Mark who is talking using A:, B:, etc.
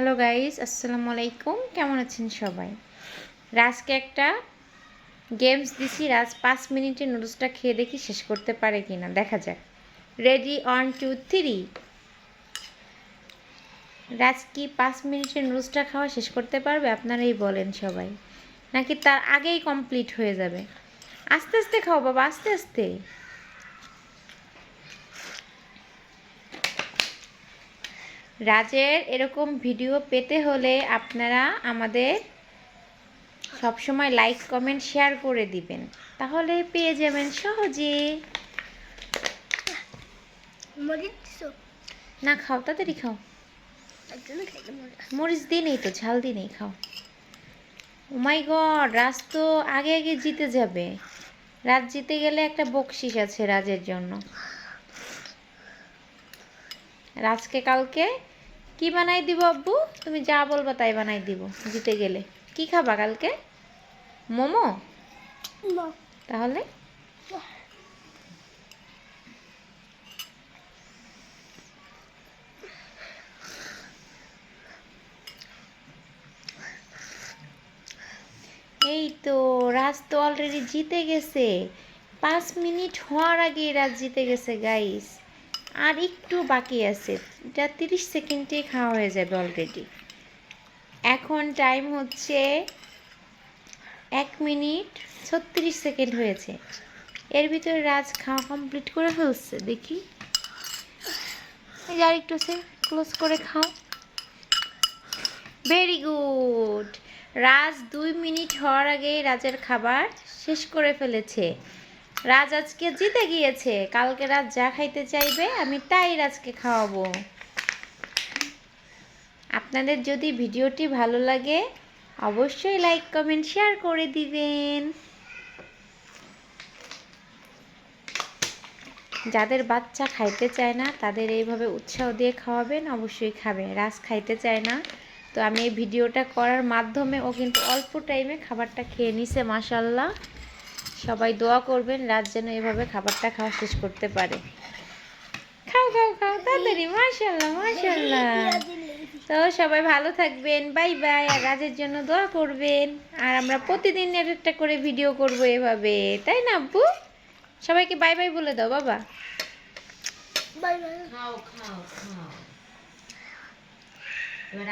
A: Hello guys, আসসালামু আলাইকুম। কেমন আছেন সবাই? রাজকে একটা গেমস দিছি। রাজ 5 মিনিটে নুডলসটা খেয়ে দেখি শেষ করতে পারে কিনা, দেখা যাক। রেডি, 1 2 3। রাজ কি 5 মিনিটে নুডলসটা খাওয়া শেষ করতে পারবে? আপনারাই বলেন সবাই, নাকি তার আগেই কমপ্লিট হয়ে যাবে? আস্তে আস্তে খাও বাবা, আস্তে আস্তে। রাজের এরকম ভিডিও পেতে হলে আপনারা আমাদের সবসময় লাইক কমেন্ট শেয়ার করে দিবেন, তাহলে পেয়ে যাবেন সহজে। না খাও, তাড়াতাড়ি খাও। মরিচ দিয়ে নেই তো, ঝাল দিয়ে নেই, খাও। ও মাই গড, রাজ তো আগে আগে জিতে যাবে। রাজ জিতে গেলে একটা বকশিস আছে রাজের জন্য। রাজকে কালকে কি বানাই দিব আব্বু? তুমি যা বলবা তাই বানাই দিব জিতে গেলে। কি খাবা কালকে? মোমো? তাহলে এই তো, রাজ তো অলরেডি জিতে গেছে। 5 মিনিট হওয়ার আগে রাজ জিতে গেছে গাইস। আর একটু বাকি আছে, এটা 30 সেকেন্ডে খাওয়া হয়ে যাবে অলরেডি। এখন টাইম হচ্ছে 1 মিনিট 36 সেকেন্ড হয়েছে। এর ভিতরে রাজ খাওয়া কমপ্লিট করে ফেলছে। দেখি, এই যে আরেকটু আছে, ক্লোজ করে খাও। Very good. রাজ 2 মিনিট হওয়ার আগেই রাজের খাবার শেষ করে ফেলেছে। রাজ আজকে জিতে গিয়েছে। কালকে রাজ যা খাইতে চাইবে আমি তাই রাজকে খাওয়াবো। আপনাদের যদি ভিডিওটি ভালো লাগে অবশ্যই লাইক কমেন্ট শেয়ার করে দিবেন। যাদের বাচ্চা খাইতে চায় না তাদের এইভাবে উৎসাহ দিয়ে খাওয়াবেন, অবশ্যই খাবে। রাজ খাইতে চায় না, তো আমি এই ভিডিওটা করার মাধ্যমে ও কিন্তু অল্প টাইমে খাবারটা খেয়ে নিছে মাশাআল্লাহ। সবাই দোয়া করবেন রাজ যেন এভাবে খাবারটা খাওয়া শেষ করতে পারে। খাও খাও খাও তাড়াতাড়ি, মাশাআল্লাহ মাশাআল্লাহ। তো সবাই ভালো থাকবেন, বাই বাই। আর রাজের জন্য দোয়া করবেন। আর আমরা প্রতিদিন একটা করে ভিডিও করব এভাবে, তাই না আব্বু? সবাইকে বাই বাই বলে দাও বাবা। Bye bye. খাও খাও খাও। এবার